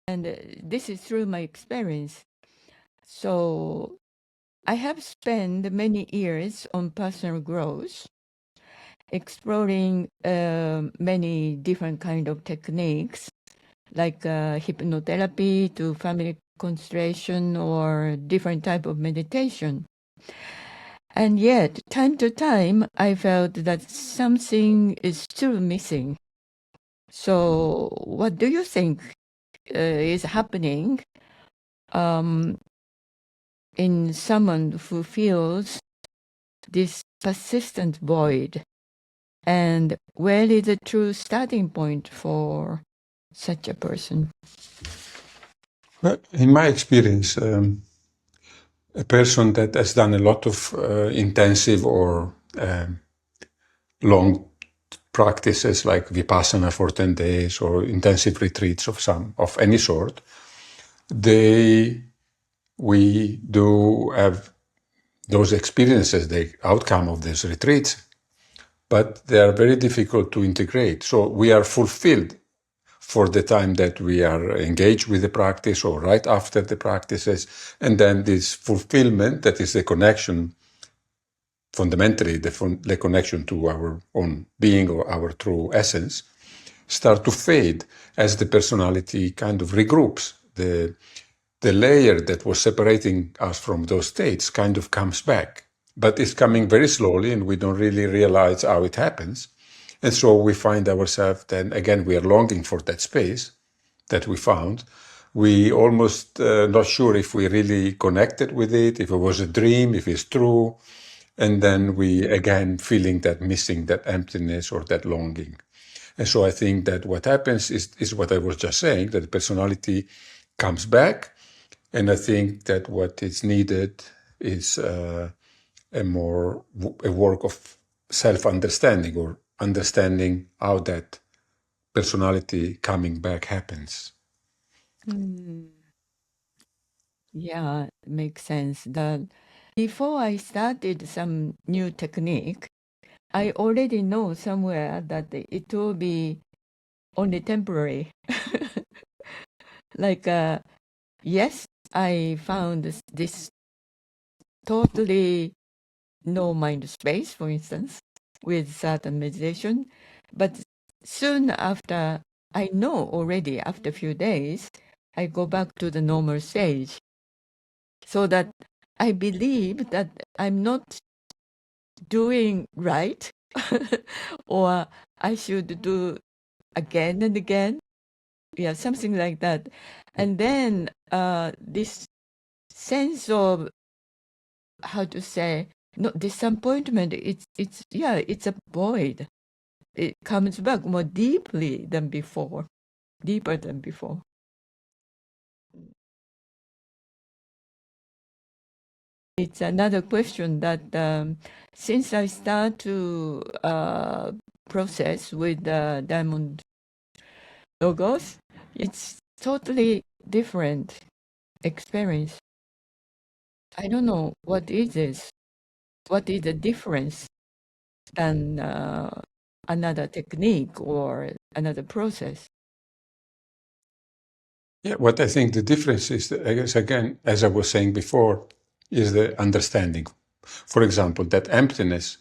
And this is through my experience. So I have spent many years on personal growth, exploring many different kind of techniques, like hypnotherapy to family constellation or different type of meditation. And yet, time to time, I felt that something is still missing. So what do you think is happening in someone who feels this persistent void? And where is the true starting point for such a person? Well, in my experience, a person that has done a lot of intensive or long practices like Vipassana for 10 days or intensive retreats of any sort, we do have those experiences, the outcome of these retreats, but they are very difficult to integrate. So we are fulfilled for the time that we are engaged with the practice or right after the practices. And then this fulfillment, that is the connection, fundamentally the connection to our own being or our true essence, start to fade as the personality kind of regroups. The layer that was separating us from those states kind of comes back, but it's coming very slowly and we don't really realize how it happens. And so we find ourselves then, again, we are longing for that space that we found. We almost not sure if we really connected with it, if it was a dream, if it's true. And then we, again, feeling that missing, that emptiness or that longing. And so I think that what happens is what I was just saying, that the personality comes back. And I think that what is needed is a work of self-understanding or understanding how that personality coming back happens. Yeah, makes sense. That before I started some new technique, I already know somewhere that it will be only temporary. Like, yes, I found this totally no mind space, for instance, with certain meditation. But soon after, I know already after a few days, I go back to the normal stage. So that I believe that I'm not doing right or I should do again and again. Yeah, something like that. And then this sense of, how to say, no disappointment, it's a void. It comes back more deeply than before, deeper than before. It's another question that since I start to process with Diamond Logos, it's totally different experience. I don't know what is this. What is the difference than another technique or another process? Yeah, what I think the difference is, I guess, again, as I was saying before, is the understanding. For example, that emptiness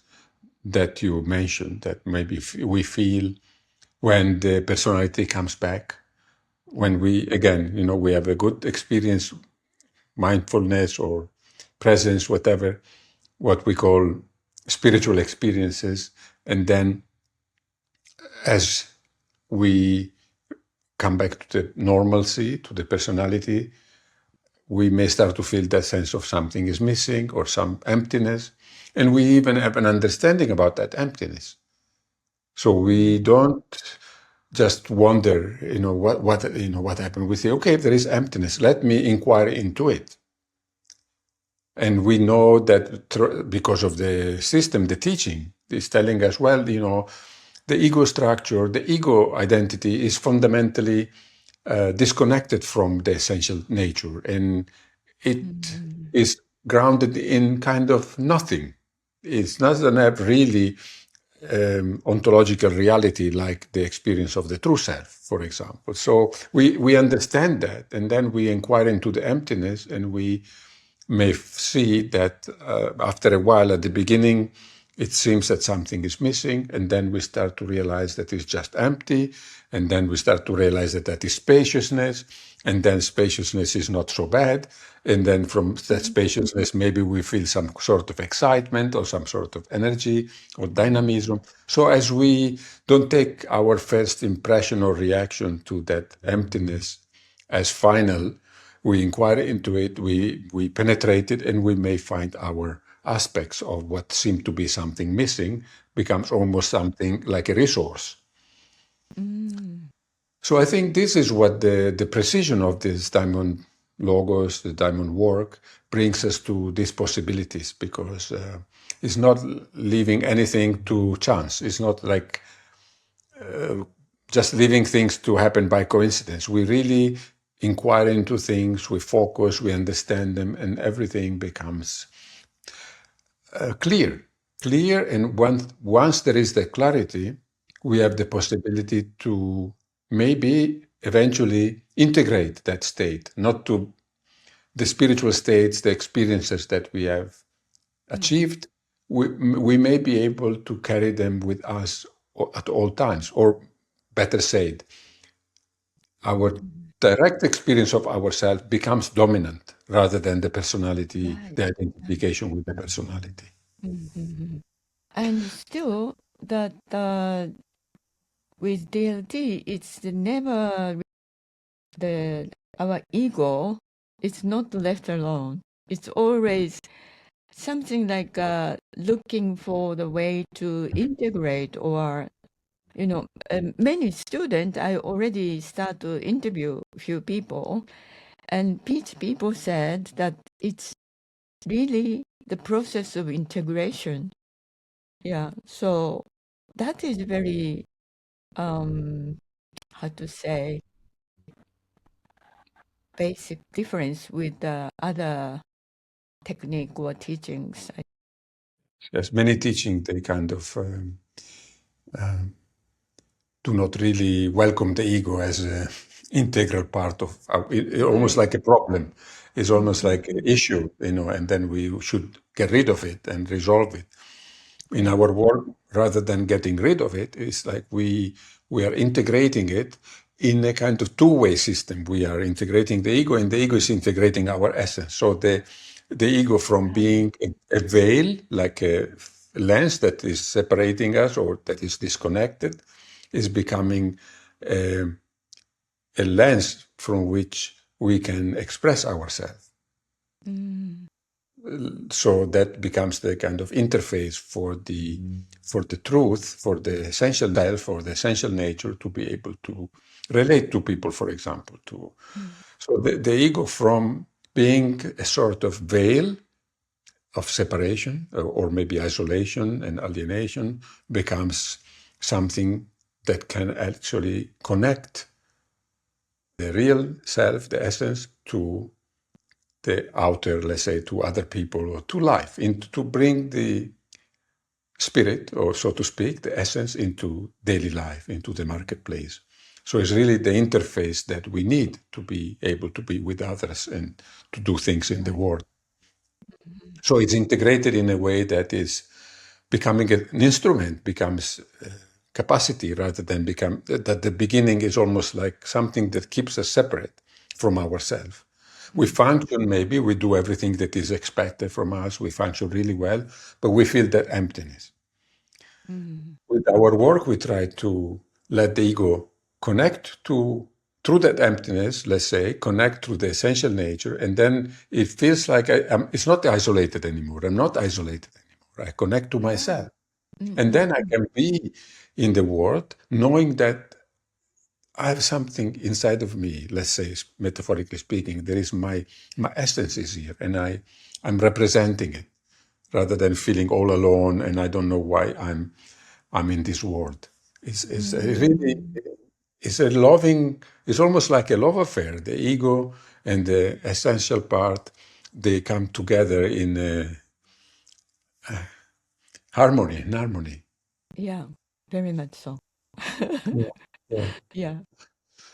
that you mentioned, that maybe we feel when the personality comes back, when we, again, we have a good experience, mindfulness or presence, whatever, what we call spiritual experiences. And then as we come back to the normalcy, to the personality, we may start to feel that sense of something is missing or some emptiness. And we even have an understanding about that emptiness. So we don't just wonder, what happened. We say, okay, if there is emptiness, let me inquire into it. And we know that because of the system, the teaching is telling us, well, the ego structure, the ego identity is fundamentally disconnected from the essential nature. And it is grounded in kind of nothing. It doesn't have really ontological reality like the experience of the true self, for example. So we understand that, and then we inquire into the emptiness, and we may see that after a while, at the beginning, it seems that something is missing, and then we start to realize that it's just empty, and then we start to realize that that is spaciousness, and then spaciousness is not so bad, and then from that spaciousness, maybe we feel some sort of excitement or some sort of energy or dynamism. So as we don't take our first impression or reaction to that emptiness as final, we inquire into it, we penetrate it, and we may find our aspects of what seemed to be something missing becomes almost something like a resource. So I think this is what the precision of this diamond logos, the diamond work, brings us to these possibilities, because it's not leaving anything to chance. It's not like just leaving things to happen by coincidence. We really inquire into things, we focus, we understand them, and everything becomes clear. And once there is the clarity, we have the possibility to maybe eventually integrate that state, not to the spiritual states, the experiences that we have achieved. We may be able to carry them with us at all times, or better said, our direct experience of ourselves becomes dominant rather than the personality, the identification with the personality. And still, that with DLT, it's never our ego. It's not left alone. It's always something like looking for the way to integrate, or many students. I already start to interview a few people, and people said that it's really the process of integration. Yeah, so that is very how to say, basic difference with the other technique or teachings. Yes, many teaching, they kind of do not really welcome the ego as an integral part of almost like a problem. It's almost like an issue, and then we should get rid of it and resolve it. In our work, rather than getting rid of it, it's like we are integrating it in a kind of two-way system. We are integrating the ego, and the ego is integrating our essence. So the ego, from being a veil, like a lens that is separating us or that is disconnected, is becoming a lens from which we can express ourselves. So that becomes the kind of interface for the truth, for the essential self, for the essential nature, to be able to relate to people, for example. So the ego, from being a sort of veil of separation or maybe isolation and alienation, becomes something that can actually connect the real self, the essence, to the outer, let's say, to other people or to life, to bring the spirit, or so to speak, the essence, into daily life, into the marketplace. So it's really the interface that we need to be able to be with others and to do things in the world. So it's integrated in a way that is becoming an instrument, becomes capacity, rather than that the beginning is almost like something that keeps us separate from ourselves. We function, maybe we do everything that is expected from us, we function really well, but we feel that emptiness. With our work, we try to let the ego connect through that emptiness, let's say, connect to the essential nature, and then it feels like it's not isolated anymore. I'm not isolated anymore. I connect to myself. And then I can be in the world knowing that I have something inside of me, let's say, metaphorically speaking. There is my essence is here, and I'm representing it, rather than feeling all alone and I don't know why I'm in this world. It's really, it's almost like a love affair. The ego and the essential part, they come together in harmony. Yeah, very much so. Yeah. Yeah. Yeah.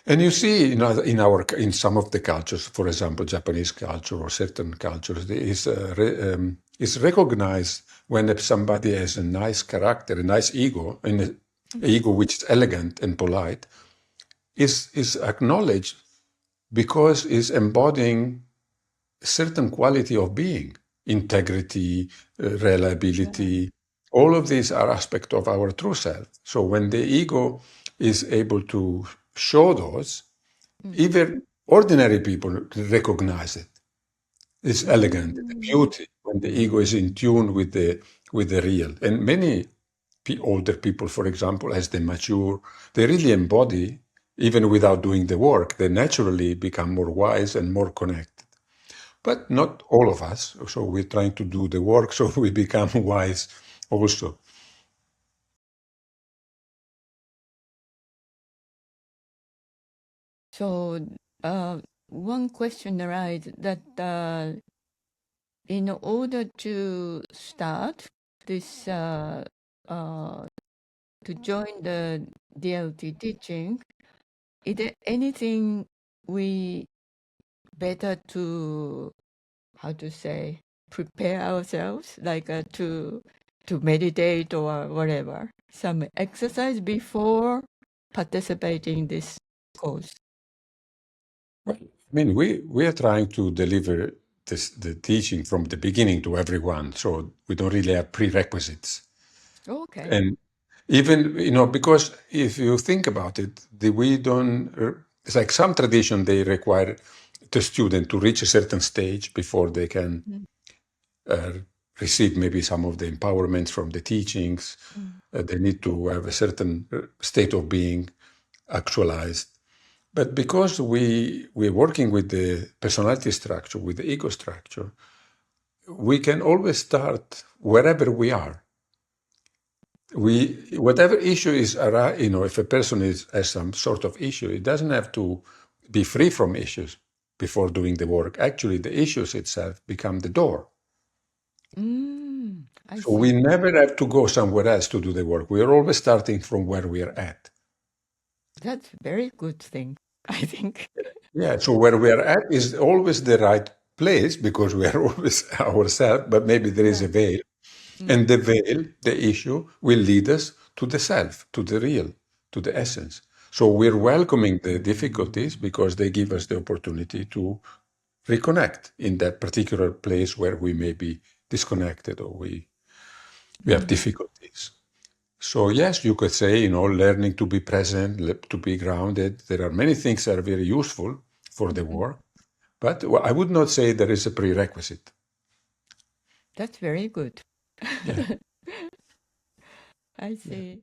And you see, in some of the cultures, for example, Japanese culture or certain cultures, is recognized when somebody has a nice character, a nice ego, and an ego which is elegant and polite, is acknowledged because is embodying a certain quality of being, integrity, reliability. All of these are aspects of our true self. So when the ego is able to show those, even ordinary people recognize it. It's elegant, the beauty when the ego is in tune with the real. And many older people, for example, as they mature, they really embody, even without doing the work, they naturally become more wise and more connected. But not all of us. So we're trying to do the work so we become wise also. So, one question arises that in order to start this, to join the DLT teaching, is there anything we better to, how to say, prepare ourselves, like to meditate or whatever, some exercise before participating in this course? Well, I mean, we are trying to deliver the teaching from the beginning to everyone, so we don't really have prerequisites. Okay. And even, because if you think about it, we don't, it's like some tradition, they require the student to reach a certain stage before they can uh, receive maybe some of the empowerments from the teachings. They need to have a certain state of being actualized. But because we're working with the personality structure, with the ego structure, we can always start wherever we are. Whatever issue is, if a person has some sort of issue, it doesn't have to be free from issues before doing the work. Actually, the issues itself become the door. I So we see. never have to go somewhere else to do the work. We are always starting from where we are at. That's very good thing, I think. Yeah. So where we are at is always the right place because we are always ourselves, but maybe there is a veil. And the veil, the issue, will lead us to the self, to the real, to the essence. So we're welcoming the difficulties because they give us the opportunity to reconnect in that particular place where we may be disconnected or we have difficulties. So yes, you could say, learning to be present, to be grounded. There are many things that are very useful for the work, but I would not say there is a prerequisite. That's very good. Yeah. I Yeah. see.